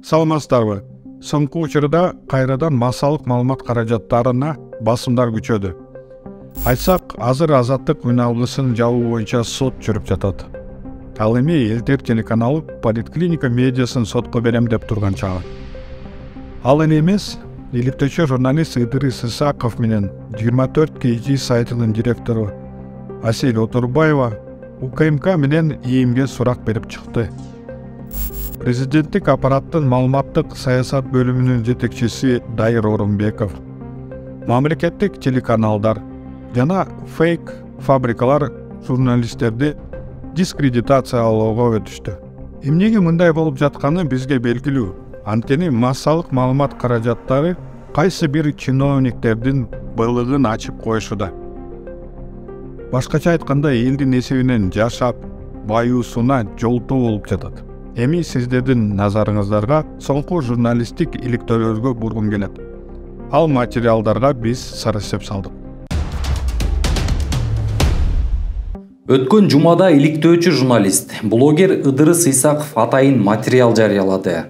Саламатсыздарбы? Соңку учурда кайрадан массалык маалымат каражаттарына басымдар күчөдү. Айтсак, азыр Азаттык уйналгысын жабуу боюнча сот жүрүп жатат. Ал эми Элтер телеканалы Политклиника медиасын сотко берем деп турган чагы. Ал эле эмес, иликтөөчү журналист Ыдырыс Исаков менен 24 KG сайтынын директору Асель Отурбаева УКМК менен ИИМге сурак берип чыкты. Президенттик аппараттын маалыматтык саясат бөлүмүнүн жетекчиси Дайыр Орунбеков, мамлекеттик телеканалдар жана фейк фабрикалар журналисттерди дискредитациялоого өтүштү. Эмнеге мындай болуп жатканы бизге белгилүү. Анткени массалык маалымат каражаттары кайсы бир чиновниктердин былыгын ачып коюшуда. Башкача айтканда, элдин эсебинен жашап, баюусуна жолтоо болуп жатат. Эми сиздердин назарыңыздарга соңку журналисттик иликтөөлөргө бургум келет. Ал материалдарга биз сара эсеп салдык. Өткөн жумада иликтөөчү журналист, блогер Ыдырыс Исаков атайын материал жарыялады.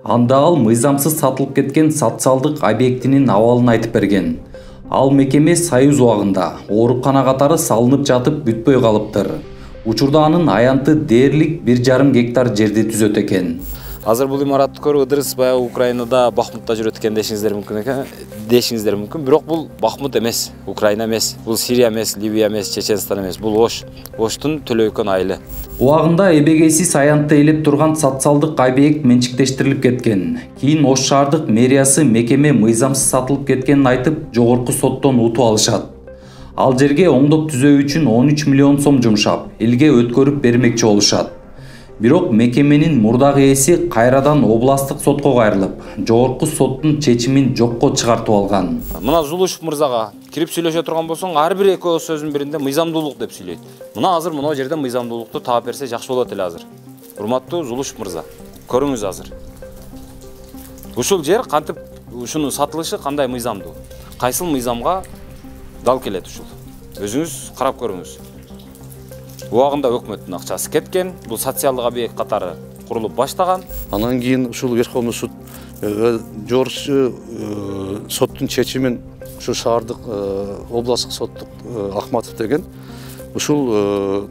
Анда ал мыйзамсыз сатылып кеткен социалдык объектинин абалын айтып берген. Ал мекеме Союз убагында оорукана катары салынып жатып бүтпөй калыптыр. Учурда анын аянты дээрлик 1,5 гектар жерди түзөт экен. Азыр бул имаратты көрүп Ыдырыс баягы Украинада Бахмутта жүрөт экен дешиңиздер мүмкүн. Бирок бул Бахмут эмес, Украина эмес, бул Сирия эмес, Ливия эмес, Чеченстан эмес, бул Ош. Оштун Төлөйкөн айылы. Убагында эбегейсиз аянтты ээлеп турган социалдык объект менчиктештирилип кеткен. Кийин Ош шаардык мэриясы мекеме мыйзамсыз сатылып кеткенин айтып, жогорку соттон утуп алышат. Ал жерге оңдоп түзөө үчүн 13 миллион сом жумшап, элге өткөрүп бермекчи болушат. Бирок мекеменин мурдагы ээси кайрадан областтык сотко кайрылып, жогорку соттун чечимин жокко чыгартып алган. Мына Зулушев мырзага кирип сүйлөшө турган болсоң, ар бир экөө сөзүнүн биринде мыйзамдуулук деп сүйлөйт. Мына азыр мына жерде мыйзамдуулукту таап берсе жакшы болот эле азыр. Урматтуу Зулушев мырза, көрүңүз азыр. Ушул жер кантип ушунун сатылышы кандай мыйзамдуу? Кайсыл мыйзамга дал келет ушул? Өзүңүз карап көрүңүз. Убагында өкмөттүн акчасы кеткен, бул социалдык объект катары курулуп баштаган. Анан кийин ушул Верховный суд жогорку соттун чечимин ушу шаардык областтык соттук Ахматов деген ушул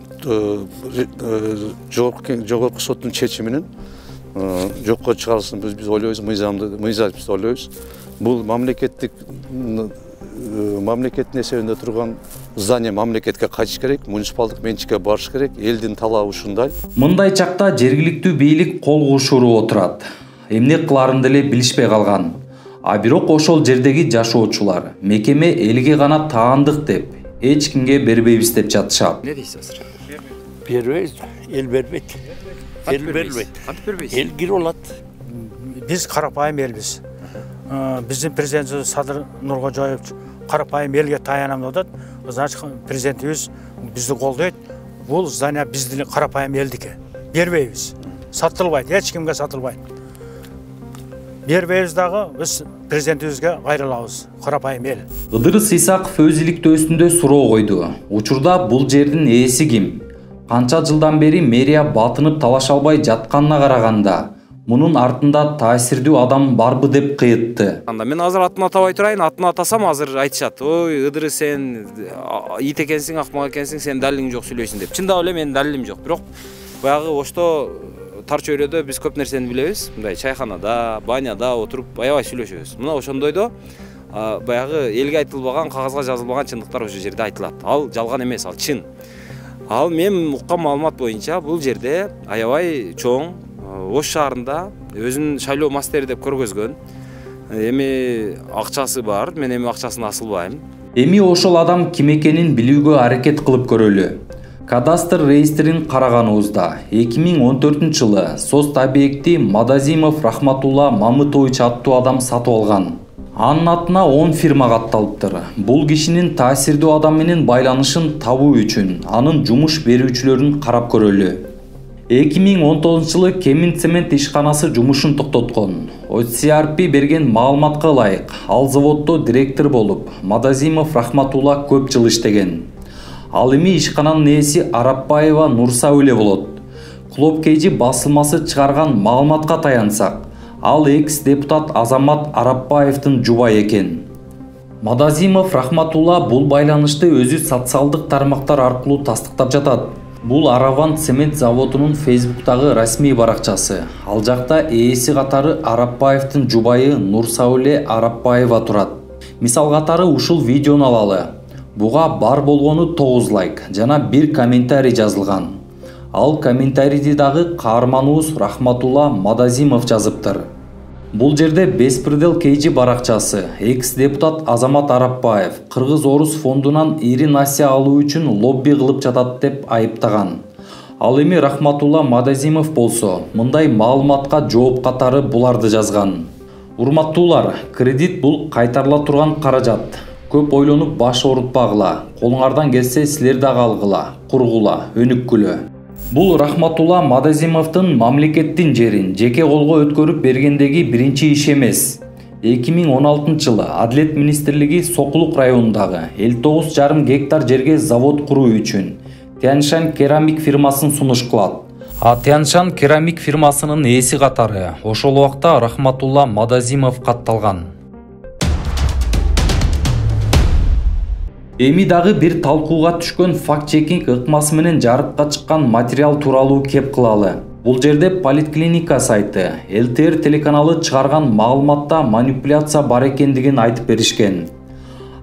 жогорку соттун чечиминин жокко чыгарылсын биз ойлойбуз, мыйзам биз ойлойбуз. Бул мамлекеттин эсебинде турган здание мамлекетке кайтыш керек, муниципалдык менчикке барыш керек, элдин талабы ушундай. Мындай чакта жергиликтүү бийлик кол кушуруп отурат. Эмне кыларын деле билишпей калган. А бирок ошол жердеги жашоочулар мекеме элге гана таандык деп, эч кимге бербейбиз деп жатышат. Не дейсиз азыр? Бербейбиз, эл бербейт. Эл бербейт. Эл кирип алат. Биз карапайым элбиз. Биздин президентибиз Садыр Нуркожоевич карапайым элге таянам деп атат. Значит, президентибиз бизди колдойт. Бул здание биздин карапайым элдики. Бербейбиз. Сатылбайт, эч кимге сатылбайт. Бербейбиз дагы биз президентибизге кайрылабыз. Карапайым эл. Ыдырыс Исаков өз иликтөөсүндө суроо койду. Учурда бул жердин ээси ким? Канча жылдан бери мэрия батынып талаша албай жатканына караганда, мунун артында таасирдүү адам барбы деп кыйытты. Мен азыр атын атабай турайын, атын атасам азыр айтышат. Ой, Ыдырыс сен ит экенсиң, акмак экенсиң, сен далилиң жок сүйлөйсүң деп. Чындап эле менин далилим жок. Бирок баягы Ошто тар чөйрөдө биз көп нерсени билебиз. Мындай чайханада, баняда отуруп аябай сүйлөшөбүз. Мына ошондойдо баягы элге айтылбаган, кагазга жазылбаган чындыктар ошол жерде айтылат. Ал жалган эмес, ал чын. Ал мен уккан маалымат боюнча бул жерде аябай чоң Ош шаарында өзүн шайлоо мастери деп көргөзгөн. Эми акчасы бар, мен эми акчасын асылбайм. Эми ошол адам ким экенин билүүгө аракет кылып көрөлү. Кадастр реестрин караганыбызда 2014-жылы сост объекти Мадазимов Рахматулла Мамытович аттуу адам сатып алган. Анын атына 10 фирма катталыптыр. Бул кишинин таасирдүү адам менен байланышын табуу үчүн анын жумуш берүүчүлөрүн карап көрөлү. 2019-жылы Кемин цемент ишканасы жумушун токтоткон. OCRP берген маалыматка ылайык, ал заводдо директор болуп, Мадазимов Рахматулла көп жыл иштеген. Ал эми ишкананын ээси Арапбаева Нурса эле болот. Клоп KG басылмасы чыгарган маалыматка таянсак, Ал экс-депутат Азамат Арапбаевдин жубайы экен. Мадазимов Рахматулла бул байланышты өзү социалдык тармактар аркылуу тастыктап жатат. Бул Араван цемент заводунун Facebook'тагы расмий баракчасы. Ал жакта ээси катары Арапбаевдин жубайы Нурсауле Арапбаева турат. Мисал катары ушул видеону алалы. Буга бар болгону 9 лайк жана 1 комментарий жазылган. Ал комментарийди дагы каарманыбыз Рахматулла Мадазимов жазыптыр. Бул жерде Беспредел KG баракчасы экс-депутат Азамат Арапбаев Кыргыз-Орус фондунан ири насия алуу үчүн лобби кылып жатат деп айыптаган. Ал эми Рахматулла Мадазимов болсо мындай маалыматка жооп катары буларды жазган. Урматтуулар, кредит бул кайтарыла турган каражат. Көп ойлонуп баш оорутпагыла. Колуңардан келсе силер дагы алгыла, кургула, өнүккүлө. Бул Рахматулла Мадазимовдун мамлекеттин жерин жеке колго өткөрүп бергендеги биринчи иш эмес. 2016-жылы Адлет министрлиги Сокулук районундагы 59,5 гектар жерге завод куруу үчүн Тяньшань керамик фирмасын сунуш кылат. А Тяньшань керамик фирмасынын ээси катары ошол убакта Рахматулла Мадазимов катталган. Эми дагы бир талкууга түшкөн факт-чекинг ыкмасы менен жарыкка чыккан материал тууралуу кеп кылалы. Бул жерде Политклиника сайты ЛТР телеканалы чыгарган маалыматта манипуляция бар экендигин айтып беришкен.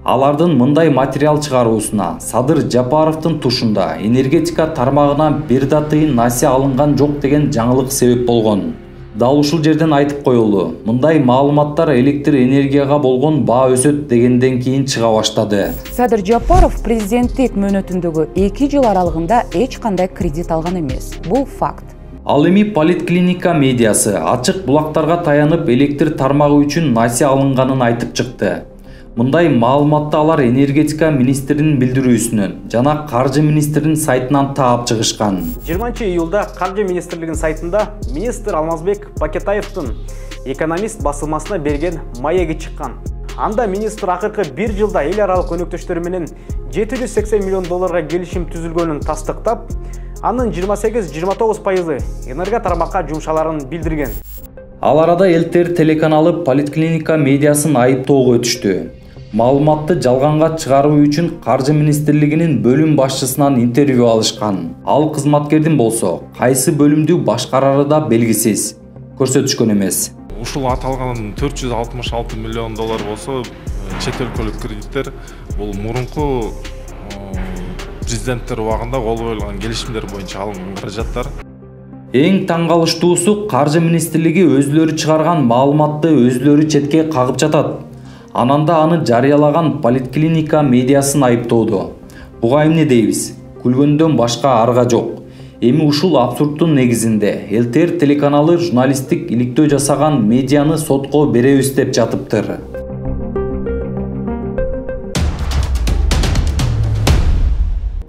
Алардын мындай материал чыгаруусуна Садыр Жапаровдун тушунда энергетика тармагына бир да тыйын насия алынган жок деген жаңылык себеп болгон. Дал ушул жерден айтып коелу, мындай маалыматтар электр энергияга болгон баа өсөт дегенден кийин чыга баштады. Садыр Жапаров президенттик мөөнөтүндөгү 2 жыл аралыгында эч кандай кредит алган эмес. Бул факт. Ал эми Политклиника медиасы ачык булактарга таянып электр тармагы үчүн насия алынганын айтып чыкты. Мындай маалыматты алар энергетика министринин билдирүүсүнөн жана каржы министринин сайтынан таап чыгышкан. 20-июлда каржы министрлигинин сайтында министр Алмазбек Пакетаевдин экономист басылмасына берген маеги чыккан. Анда министр акыркы 1 жылда эл аралык өнөктөштөрү менен 780 миллион долларга келишим түзүлгөнүн тастыктап, анын 28-29% энерго тармакка жумшаларын билдирген. Ал арада ЛТР телеканалы Политклиника медиасын айыптоого өтүштү. Маалыматты жалганга чыгаруу үчүн каржы министрлигинин бөлүм башчысынан интервью алышкан. Ал кызматкердин болсо кайсы бөлүмдү башкарары да белгисиз, көрсөтүшкөн эмес. Ушул аталган 466 миллион доллар болсо чет өлкөлүк кредиттер бул мурунку президенттер убагында кол коюлган келишимдер боюнча алынган каражаттар. Эң таң калыштуусу каржы министрлиги өзлөрү чыгарган маалыматты өзлөрү четке кагып жатат. Ананда аны жарыялаган Политклиника медиасын айыптоодо. Буга эмне дейбиз? Күлгөндөн башка арга жок. Эми ушул абсурдтун негизинде ЛТР телеканалы журналисттик иликтөө жасаган медианы сотко беребиз деп жатыптыр.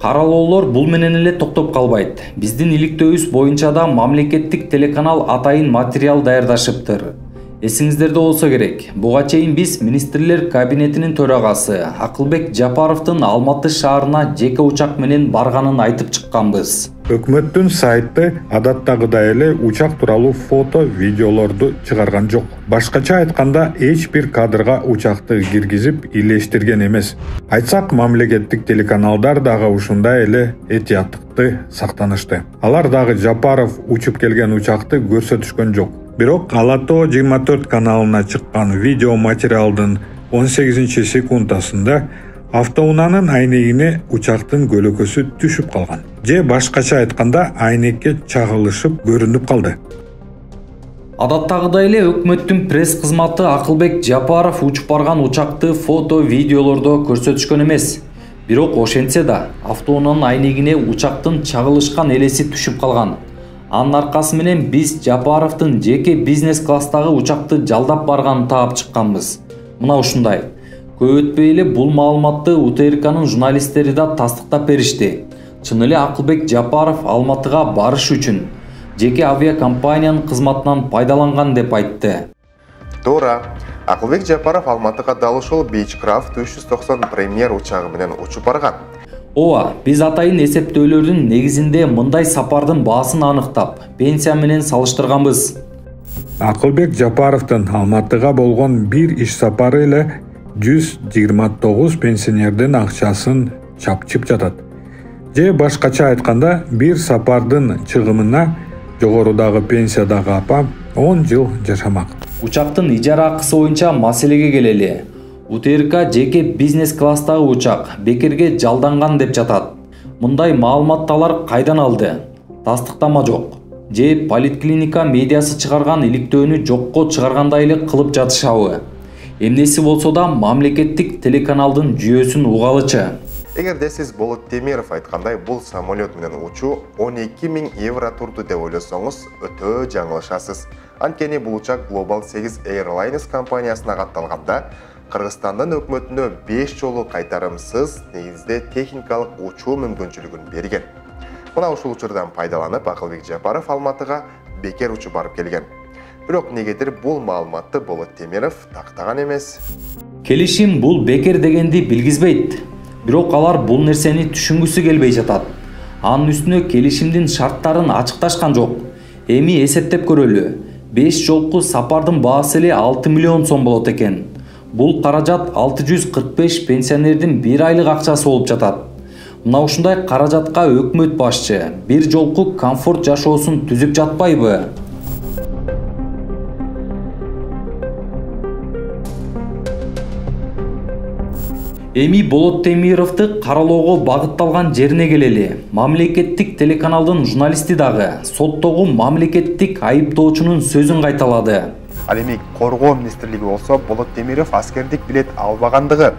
Каралоолор бул менен эле токтоп калбайт. Биздин иликтөөбүз боюнча да мамлекеттик телеканал атайын материал даярдашыптыр. Эсиңиздерде болсо керек. Буга чейин биз министрлер кабинетинин төрагасы Акылбек Жапаровдун Алматы шаарына жеке учак менен барганын айтып чыкканбыз. Өкмөттүн сайты адаттагыдай эле учак тууралуу фото, видеолорду чыгарган жок. Башкача айтканда эч бир кадрга учакты киргизип илештирген эмес. Айтсак, мамлекеттик телеканалдар дагы ушундай эле этияттыкты сактанышты. Алар дагы Жапаров учуп келген учакты көрсөтүшкөн жок. Бирок Алато 24 каналына чыккан видео материалдын 18 секундасында автоунаанын айнегине учактын көлөкөсү түшүп калган. Же башкача айтканда айнекке чагылышып көрүнүп калды. Адаттагыдай эле өкмөттүн пресс кызматы Акылбек Жапаров учуп барган учакты фото, видеолордо көрсөтүшкөн эмес. Бирок ошентсе да автоунаанын айнегине учактын чагылышкан элеси түшүп калган. Анын аркасы менен биз Жапаровдун жеке бизнес класстагы учакты жалдап барганын таап чыкканбыз. Мына ушундай. Көп өтпөй эле бул маалыматты УТРКнын журналисттери да тастыктап беришти. Чын эле Акылбек Жапаров Алматыга барыш үчүн жеке авиакомпаниянын кызматынан пайдаланган деп айтты. Туура. Акылбек Жапаров Алматыга дал ушул Beechcraft 390 премьер учагы менен учуп барган. Ооба, биз атайын эсептөөлөрдүн негизинде мындай сапардын баасын аныктап, пенсия менен салыштырганбыз. Акылбек Жапаровдун Алматыга болгон бир иш сапары эле 129 пенсионердин акчасын чапчып жатат. Же башкача айтканда, бир сапардын чыгымына жогорудагы пенсиядагы апам 10 жыл жашамак. Учактын ижара акысы боюнча маселеге келели. УТРК жеке бизнес класстагы учак бекерге жалданган деп жатат. Мындай маалыматтар кайдан алды? Тастыктама жок. Же поликлиника медиасы чыгарган иликтөөнү жокко чыгаргандай эле кылып жатышабы? Эмнеси болсо да мамлекеттик телеканалдын жүйөсүн угалычы. Эгерде сиз Болот Темиров айткандай бул самолет менен учуу 12 000 евро турду деп ойлосоңуз өтө жаңылышасыз. Анткени бул учак Global 8 Airlines компаниясына катталганда Кыргызстандын өкмөтүнө 5 жолу кайтарымсыз негизде техникалык учуу мүмкүнчүлүгүн берген. Мына ушул учурдан пайдаланып Акылбек Жапаров Алматыга бекер учуп барып келген. Бирок негедир бул маалыматты Болот Темиров тактаган эмес. Келишим бул бекер дегенди билгизбейт. Бирок алар бул нерсени түшүнгүсү келбей жатат. Анын үстүнө келишимдин шарттарын ачыкташкан жок. Эми эсептеп көрөлү. 5 жолку сапардын баасы эле 6 миллион сом болот экен. Бул каражат 645 пенсионердин бир айлык акчасы болуп жатат. Мына ушундай каражатка өкмөт башчы бир жолку комфорт жашоосун түзүп жатпайбы? Эми Болот Темировду каралоого багытталган жерине келели. Мамлекеттик телеканалдын журналисти дагы соттогу мамлекеттик айыптоочунун сөзүн кайталады. Ал эми Коргоо министрлиги болсо Болот Темиров аскердик билет албагандыгы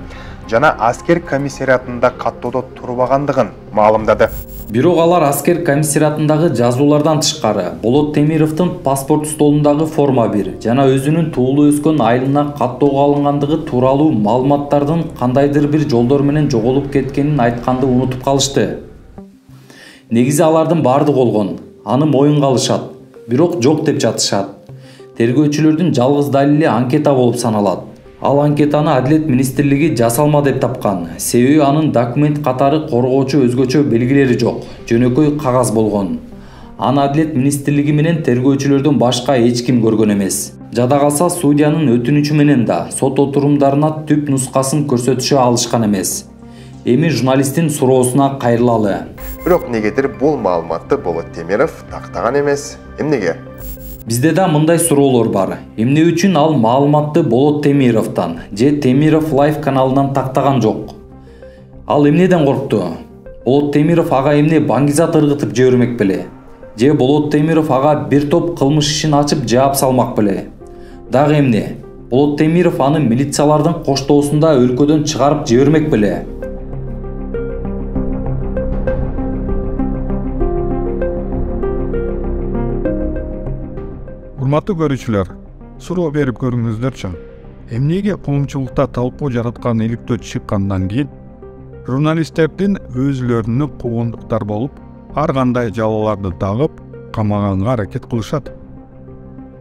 жана аскер комиссариатында каттоодо турбагандыгын маалымдады. Бирок алар аскер комиссариатындагы жазуулардан тышкары Болот Темировдун паспорт столундагы форма 1 жана өзүнүн туулуу өскөн айылына каттоого алынгандыгы тууралуу маалыматтардын кандайдыр бир жолдор менен жоголуп кеткенин айтканды унутуп калышты. Негизи алардын бардыгы болгон, аны моюнга алышат, бирок жок деп жатышат. Тергөөчүлөрдүн жалгыз далили анкета болуп саналат. Ал анкетаны Адилет министрлиги жасалма деп тапкан. Себеби анын документ катары коргоочу өзгөчө белгилери жок, жөнөкөй кагаз болгон. Аны Адилет министрлиги менен тергөөчүлөрдөн башка эч ким көргөн эмес. Жада калса судьянын өтүнүчү менен да сот отурумдарына түп нускасын көрсөтүшө алышкан эмес. Эми журналисттин суроосуна кайрылалы. Бирок негедир бул маалыматты Болот Темиров тактаган эмес. Эмнеге? Бизде да мындай суроолор бар. Эмне үчүн ал маалыматты Болот Темировдон же Темиров Live каналынан тактаган жок? Ал эмнеден коркту? Болот Темиров ага эмне баңгизат ыргытып жибермек беле? Же Болот Темиров ага бир топ кылмыш ишин ачып жаап салмак беле? Дагы эмне? Болот Темиров аны милициялардын коштоосунда өлкөдөн чыгарып жибермек беле? Урматтуу көрүүчүлөр, суроо берип көрүңүздөрчү. Эмнеге коомчулукта талкуу жараткан иликтөө чыккандан кийин журналисттердин өзүлөрүнүн куугундуктар болуп, ар кандай жалаларды тагып, камаганга аракет кылышат.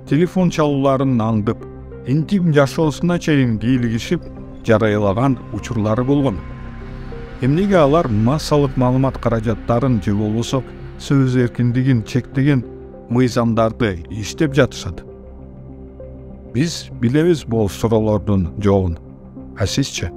Телефон чалууларын аңдып, интим жашоосуна чейин кийлигишип, жарыялаган учурлары болгон. Эмнеге алар массалык маалымат каражаттарын же болбосо сөз эркиндигин чектеген мыйзамдарды иштеп жатышат? Биз билебиз бул суроолордун жообун. А сизчи?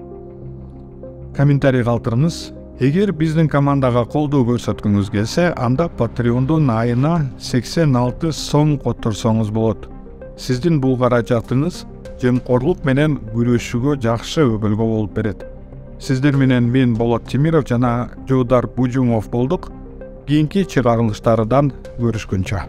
Комментарий калтырыңыз. Эгер биздин командага колдоо көрсөткүңүз келсе, анда Patreon'дун айына 86 сом которсоңуз болот. Сиздин бул каражатыңыз жемкорлук менен күрөшүүгө жакшы өбөлгө болуп берет. Сиздер менен мен Болот Темиров жана Жуудар Бужумов болдук. Кийинки чыгарылыштардан көрүшкөнчө.